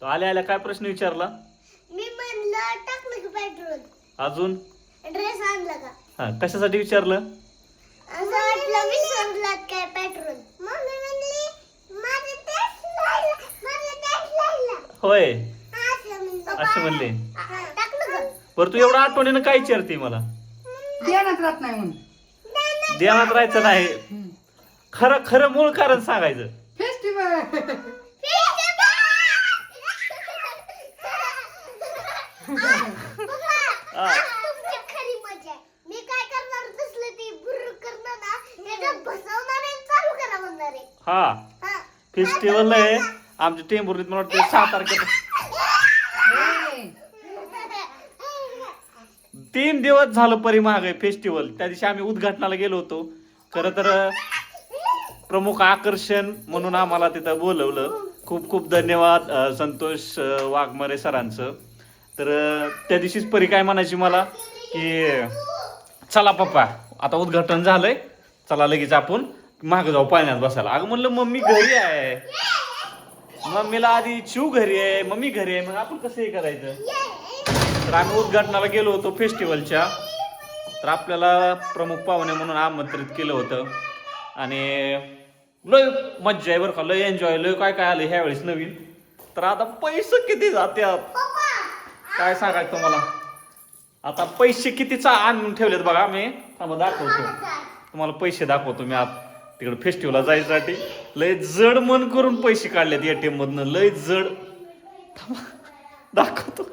तो आल्या आल्या काय प्रश्न विचारला? मी म्हणलं टाकलं की पेट्रोल. अजून ड्रेस आणला का? हा कशासाठी विचारलं? असं वाटलं विसरलात काय पेट्रोल. मम्मी म्हणली माझं टॅक्स लागला. होय असं म्हणलं. असे म्हणले. टाकलं का? बरं तू एवढं आठवणीनं काय विचारते मला? ध्यानात राहत नाही म्हणून. ध्यानात राहायचं नाही, खरं खरं मूळ कारण सांगायचं. फेस्टिवल हा. तुमची खरी मजा आहे. मी काय करणार तसलं ते बुर्र करणार ना, त्याच्यात बसवणार आहे आणि चालू करा म्हणणार आहे. हा हा. फेस्टिवल आहे आमच्या टेंभुर्णीत, मला वाटतं 6 तारखेला 3 दिवस झालं परिमाग आहे फेस्टिवल. त्या दिवशी आम्ही उद्घाटनाला गेलो होतो. खरं तर प्रमुख आकर्षण म्हणून आम्हाला तिथं बोलवलं. खूप खूप धन्यवाद संतोष वाघमारे सरांचं. तर त्या दिवशीच परी काय म्हणायची मला की चला पप्पा आता उद्घाटन झालंय, चला लगेच आपण मागं जाऊ पाण्यात बसायला. अगं म्हणलं मम्मी घरी आहे, मम्मीला आधी चिव घरी आहे, मम्मी घरी आहे, मग आपण कसं हे करायचं. तर आम्ही उद्घाटनाला गेलो होतो फेस्टिवलच्या. तर आपल्याला प्रमुख पाहुणे म्हणून आमंत्रित केलं होतं आणि लय मज्जा आहे बरं का, लय एन्जॉय, लय काय काय आलं ह्यावेळेस नवीन. तर आता पैसे किती जात्यात काय सांगायचं तुम्हाला. आता पैसे कितीचा आणून ठेवलेत बघा मी, थांबा दाखवतो तुम्हाला. पैसे दाखवतो मी आत तिकडे फेस्टिवलला जायसाठी. लय जड मन करून पैसे काढलेत एटीएम मधनं, लय जड. थांबा दाखवतो.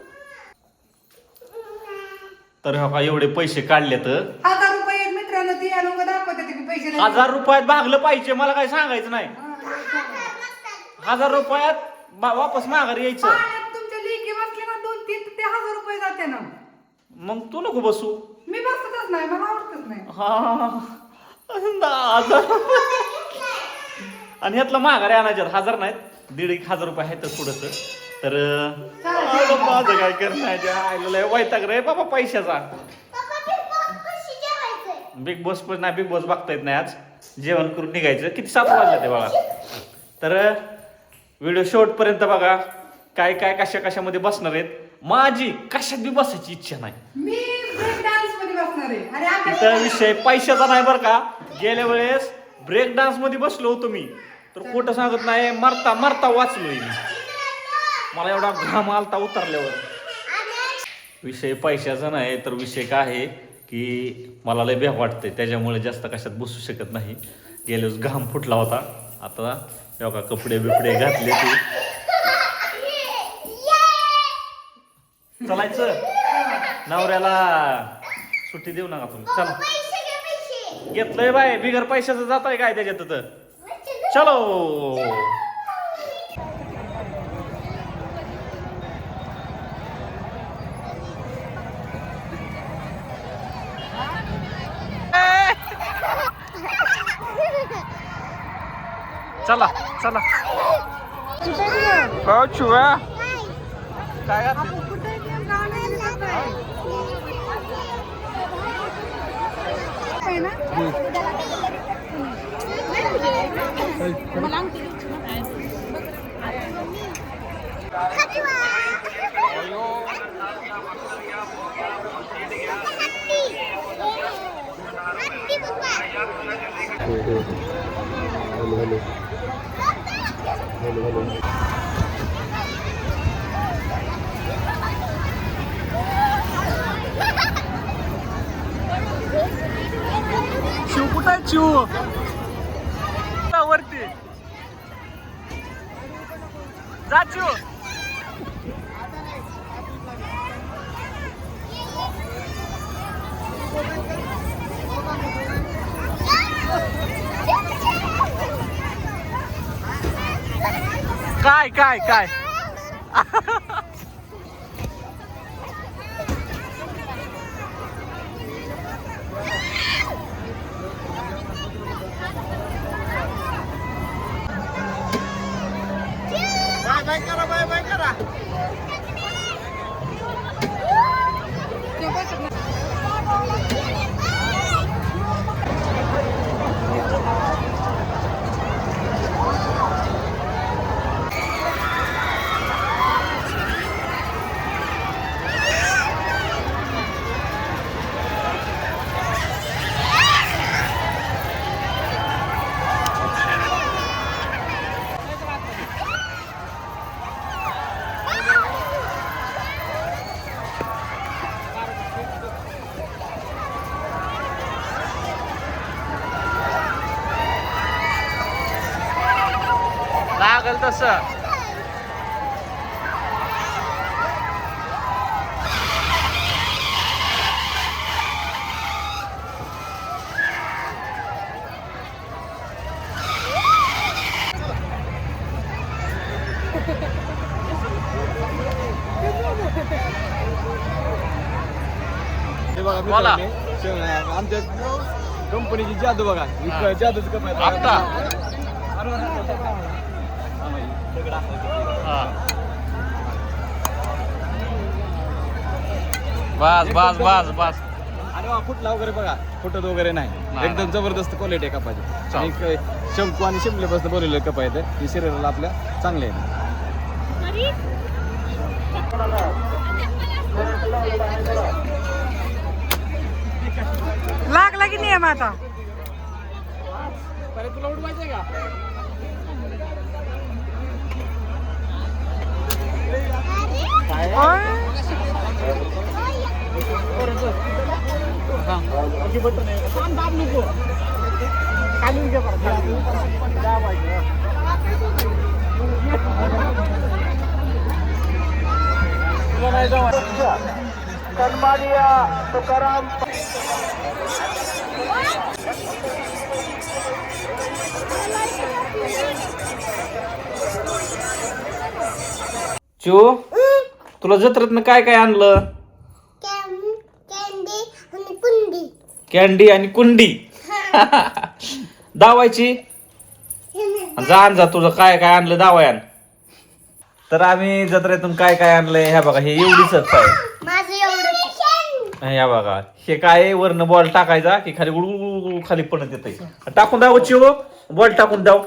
तर हा एवढे पैसे काढलेत. 1000 रुपये मित्रांनो ती आणून दाखवते की पैसे नाही. 1000 रुपयात भागलं पाहिजे, मला काय सांगायचं नाही. 1000 रुपयात वापस माघारी यायचं. पाण्यात तुमच्या लेकी बसले ना 2-3 ते 1000 रुपये जाते ना. मग तू नको बसू. मी बसतच नाही, मला आवडतच नाही. हा 1000 आणि ह्यातलं माघारी आणायचे 1000 नाहीत, 1,500 रुपये आहेत थोडस. तर माझं काय करणार, वैताग रे बाबा पैशाचा. बिग बॉस पण नाही, बिग बॉस बघता येत नाही आज. जेवण करून निघायचं. किती 7 वाजले ते बघा. तर व्हिडिओ शेवटपर्यंत बघा. काय काय कशा कशामध्ये बसणार आहेत. माझी कशात बी बसायची इच्छा नाही. मी ब्रेक डान्स मध्ये बसणार आहे आणि आता इथं विषय पैशाचा नाही बरं का. गेल्या वेळेस ब्रेक डान्स मध्ये बसलो होतो मी, तर खोटं सांगत नाही, मरता मरता वाचलोय मी. मला एवढा घाम आलता उतरल्यावर. विषय पैशाचा नाही, तर विषय काय आहे की मला लय भ्या वाटते, त्याच्यामुळे जास्त कशात बसू शकत नाही. गेल्या वेळेस घाम फुटला होता. आता एवढा कपडे बिपडे घातले ते चलायचं. नवऱ्याला सुट्टी देऊ नका तुम्ही. चला घेतलंय बाय, बिगर पैशाचं जात आहे काय त्याच्यात. तर चलो चला चला. हो चुया काय घातलं? शिव कुठं आहे शिव? वरती जा शिव. काय काय काय बाय करा, बाय बाय करा. लागल तसं. हे बघा बोला. मित्रांनो, आमच्या कंपनीची जादू बघा. जादूच कप आहे. आता बस बस बस बस. आणि फुटला वगैरे बघा, फुटत वगैरे नाही. एकदम जबरदस्त क्वालिटी आहे कपाची. आणि शंकू आणि शिंपलेपासून बनवलेले कप आहेत. ही शरीराला आपल्या चांगले आहे. लागला की नाही मग आता तुला उडवायचंय का? चो तुला जत्रेतनं काय काय आणलं? कॅन्डी आणि कुंडी. कॅन्डी आणि कुंडी. दावायची जा तुझं काय काय आणलं दावायान. तर आम्ही जत्रेतून काय काय आणलंय ह्या बघा. हे एवढीच आहे. माझं एवढं. ह्या बघा हे काय वरनं बॉल टाकायचा की खाली गुळगुळ खाली पडत येते. टाकून दाव चिओ. बॉल टाकून दाव.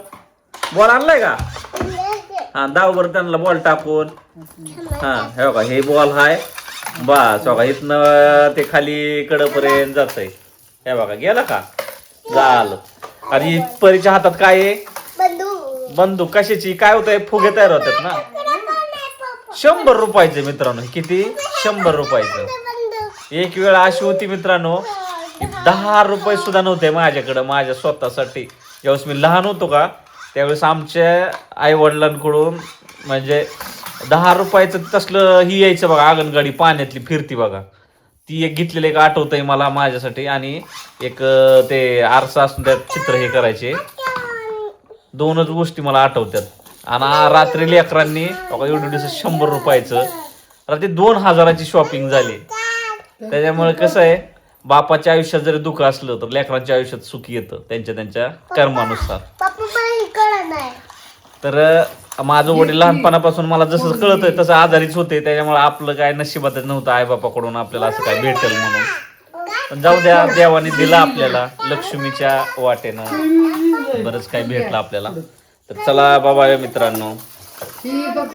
बॉल आणलाय का? हा दाव बरं त्यांना बॉल टाकून. हा हे बघा हे बॉल हाय. बस बघा इथनं ते खाली कडपर्यंत जातंय. हे बघा गेला का? झालं. आणि परीच्या हातात काय आहे? बंदूक. कशाची? काय होतंय? फुगे तयार होतात ना. 100 रुपयाचे मित्रांनो. किती? 100 रुपयाचं. एक वेळ अशी होती मित्रांनो 10 रुपये सुद्धा नव्हते माझ्याकडं माझ्या स्वतःसाठी. ज्यावेळेस मी लहान होतो का त्यावेळेस आमच्या आई वडिलांकडून म्हणजे 10 रुपयाचं तसलं ही यायचं बघा आंगणगाडी पाण्यातली फिरती बघा. ती एक घेतलेलं एक आठवतंय मला माझ्यासाठी. आणि एक ते आरसा असून त्यात चित्र हे करायचे. 2च गोष्टी मला आठवतात. आणि रात्री लेकरांनी बघा एवढं 100 रुपयाचं रात्री 2000ची शॉपिंग झाली. त्याच्यामुळे कसं आहे बापाच्या आयुष्यात जरी दुःख असलं तर लेकरांच्या आयुष्यात सुख येतं त्यांच्या कर्मानुसार. तर माझं वडील लहानपणापासून मला जसं कळतंय तसं आजारीच होते. त्याच्यामुळे आपलं काय नशिबातच नव्हतं आई बापाकडून आपल्याला असं काय भेटेल म्हणून. पण जाऊ द्या देवाने दिला आपल्याला लक्ष्मीच्या वाटेनं बरंच काही भेटलं आपल्याला. तर चला बाबा मित्रांनो.